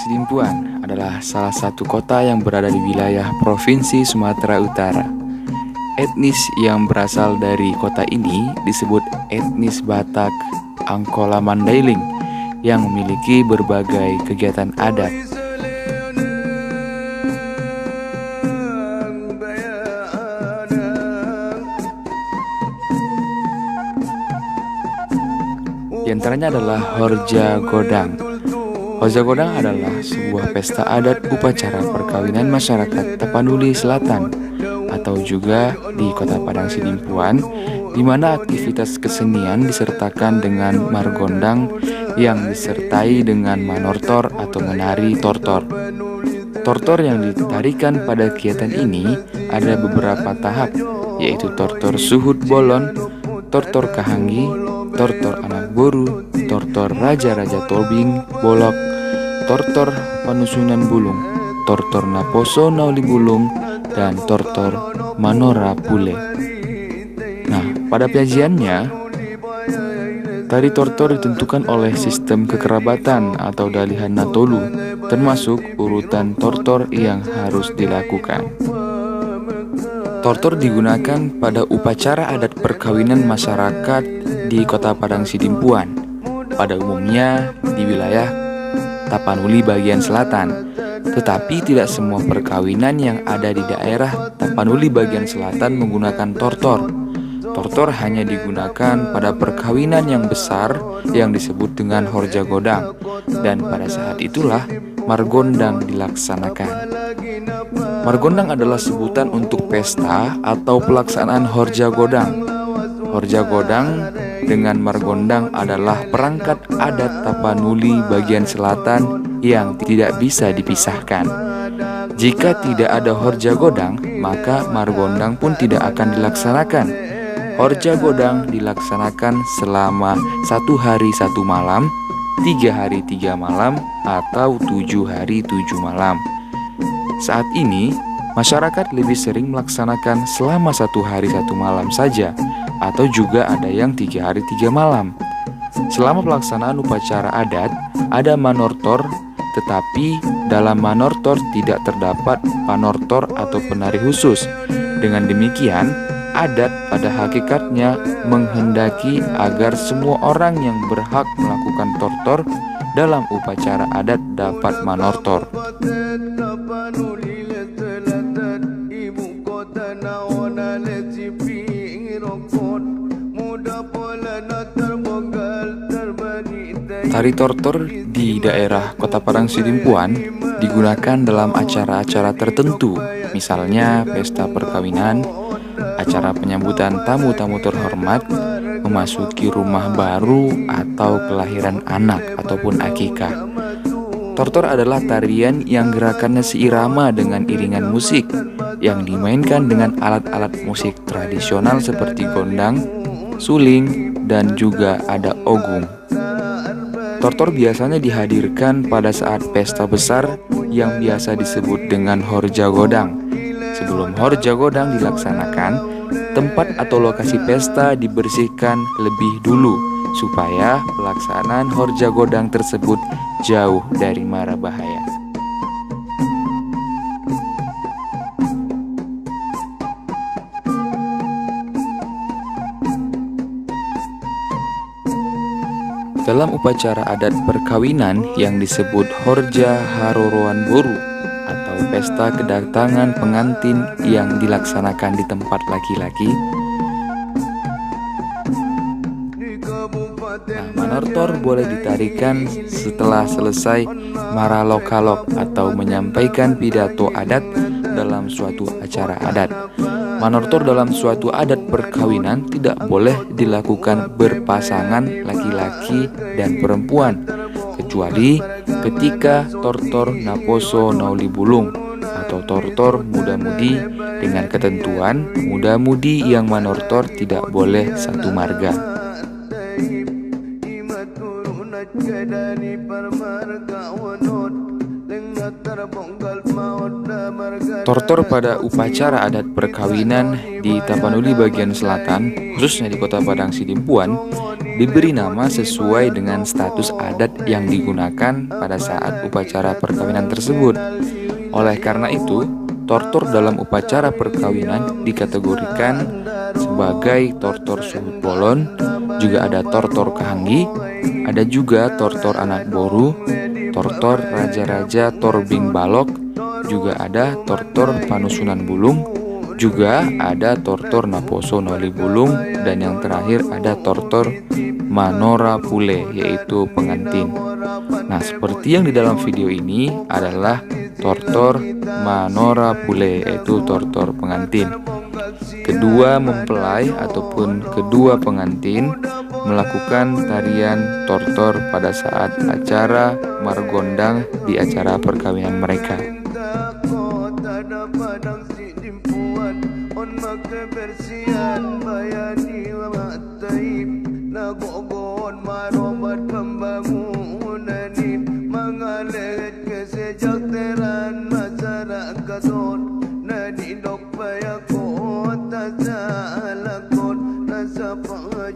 Sidimpuan adalah salah satu kota yang berada di wilayah Provinsi Sumatera Utara. Etnis yang berasal dari kota ini disebut etnis Batak Angkola Mandailing yang memiliki berbagai kegiatan adat. Di antaranya adalah Horja Godang. Horja Godang adalah sebuah pesta adat upacara perkawinan masyarakat Tapanuli Selatan atau juga di Kota Padang Sidimpuan, di mana aktivitas kesenian disertakan dengan margondang yang disertai dengan manortor atau menari tortor. Tortor yang ditarikan pada kegiatan ini ada beberapa tahap, yaitu tortor suhud bolon, tortor kahanggi, tortor anak boru, tortor raja-raja tobing bolok, tortor panusunan bulung, tortor naposo nauli bulung, dan tortor manora pule. Nah, pada penyajiannya, tari tortor ditentukan oleh sistem kekerabatan atau dalihan natolu, termasuk urutan tortor yang harus dilakukan. Tortor digunakan pada upacara adat perkawinan masyarakat di Kota Padang Sidimpuan, pada umumnya di wilayah Tapanuli bagian selatan. Tetapi tidak semua perkawinan yang ada di daerah Tapanuli bagian selatan menggunakan tortor. Tortor hanya digunakan pada perkawinan yang besar yang disebut dengan Horja Godang, dan pada saat itulah margondang dilaksanakan. Margondang adalah sebutan untuk pesta atau pelaksanaan Horja Godang. Horja Godang dengan margondang adalah perangkat adat Tapanuli bagian selatan yang tidak bisa dipisahkan. Jika tidak ada Horja Godang, maka margondang pun tidak akan dilaksanakan. Horja Godang dilaksanakan selama 1 hari 1 malam, 3 hari 3 malam, atau 7 hari 7 malam. Saat ini, masyarakat lebih sering melaksanakan selama 1 hari 1 malam saja, atau juga ada yang 3 hari 3 malam. Selama pelaksanaan upacara adat, ada manortor, tetapi dalam manortor tidak terdapat panortor atau penari khusus. Dengan demikian, adat pada hakikatnya menghendaki agar semua orang yang berhak melakukan tortor dalam upacara adat dapat manortor. Tari tortor di daerah Kota Padang Sidimpuan digunakan dalam acara-acara tertentu, misalnya pesta perkawinan, acara penyambutan tamu-tamu terhormat, memasuki rumah baru, atau kelahiran anak ataupun akikah. Tortor adalah tarian yang gerakannya seirama dengan iringan musik yang dimainkan dengan alat-alat musik tradisional seperti gondang, suling, dan juga ada ogung. Tortor biasanya dihadirkan pada saat pesta besar yang biasa disebut dengan Horja Godang. Sebelum Horja Godang dilaksanakan, tempat atau lokasi pesta dibersihkan lebih dulu supaya pelaksanaan Horja Godang tersebut jauh dari mara bahaya. Dalam upacara adat perkawinan yang disebut Horja Haroroan Boru atau pesta kedatangan pengantin yang dilaksanakan di tempat laki-laki, manortor boleh ditarikan setelah selesai maralokalok atau menyampaikan pidato adat dalam suatu acara adat. Manortor dalam suatu adat perkawinan tidak boleh dilakukan berpasangan laki-laki dan perempuan, kecuali ketika tortor naposo nauli bulung atau tortor muda-mudi, dengan ketentuan muda-mudi yang manortor tidak boleh satu marga. Tortor pada upacara adat perkawinan di Tapanuli bagian selatan, khususnya di Kota Padang Sidimpuan, diberi nama sesuai dengan status adat yang digunakan pada saat upacara perkawinan tersebut. Oleh karena itu, tortor dalam upacara perkawinan dikategorikan sebagai tortor suhut polon, juga ada tortor kahanggi, ada juga tortor anak boru, tortor raja-raja torbing balok, juga ada tortor panusunan bulung, juga ada tortor naposo noli bulung, dan yang terakhir ada tortor manora pule, yaitu pengantin. Nah, seperti yang di dalam video ini adalah tortor manora pule, yaitu tortor pengantin. Kedua mempelai ataupun kedua pengantin melakukan tarian tortor pada saat acara margondang di acara perkawinan mereka.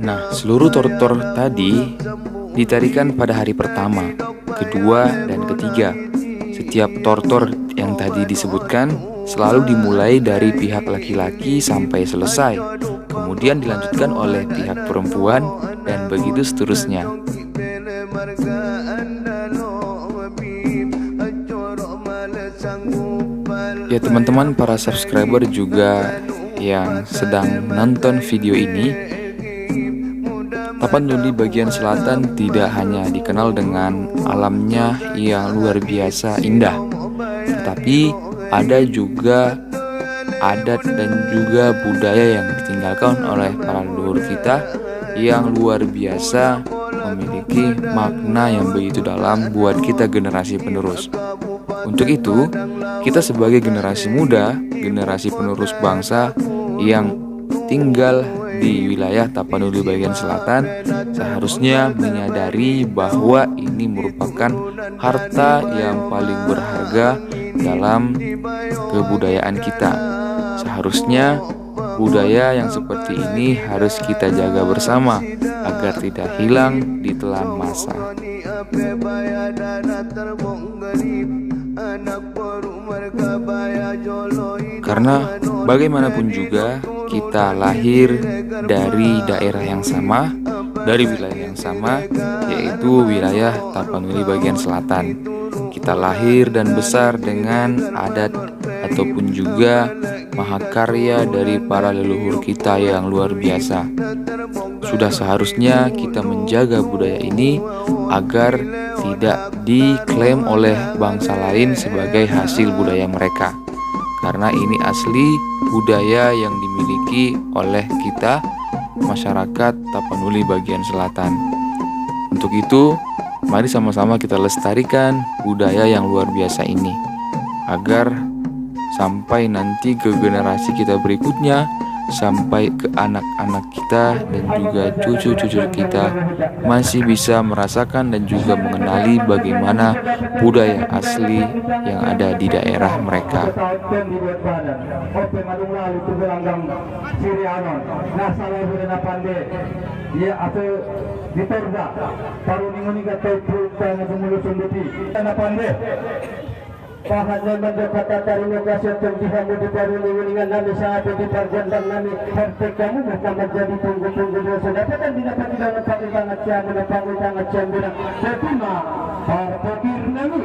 Nah, seluruh tortor tadi ditarikan pada hari pertama, kedua, dan ketiga. Setiap tortor yang tadi disebutkan selalu dimulai dari pihak laki-laki sampai selesai, kemudian dilanjutkan oleh pihak perempuan, dan begitu seterusnya. Ya teman-teman, para subscriber juga yang sedang nonton video ini, Tapanuli bagian selatan tidak hanya dikenal dengan alamnya yang luar biasa indah, tetapi ada juga adat dan juga budaya yang ditinggalkan oleh para leluhur kita yang luar biasa, memiliki makna yang begitu dalam buat kita generasi penerus. Untuk itu, kita sebagai generasi muda, generasi penerus bangsa yang tinggal di wilayah Tapanuli bagian selatan, seharusnya menyadari bahwa ini merupakan harta yang paling berharga dalam kebudayaan kita. Seharusnya budaya yang seperti ini harus kita jaga bersama agar tidak hilang di telan masa. Karena bagaimanapun juga kita lahir dari daerah yang sama, dari wilayah yang sama, yaitu wilayah Tapanuli bagian selatan. Kita lahir dan besar dengan adat ataupun juga mahakarya dari para leluhur kita yang luar biasa. Sudah seharusnya kita menjaga budaya ini agar tidak diklaim oleh bangsa lain sebagai hasil budaya mereka, karena ini asli budaya yang dimiliki oleh kita, masyarakat Tapanuli bagian selatan. Untuk itu, mari sama-sama kita lestarikan budaya yang luar biasa ini, agar sampai nanti ke generasi kita berikutnya, sampai ke anak-anak kita dan juga cucu-cucu kita masih bisa merasakan dan juga mengenali bagaimana budaya asli yang ada di daerah mereka. Pahajan mendekata dari lokasi terjihamu di Paruni Wulingan nami saat di Parjandang nami hertek kamu maka menjadi tunggu-tunggu dosa dapatan didapat tidak dapat tangan ciam dapat tangan ciam bilang terima para fakir nami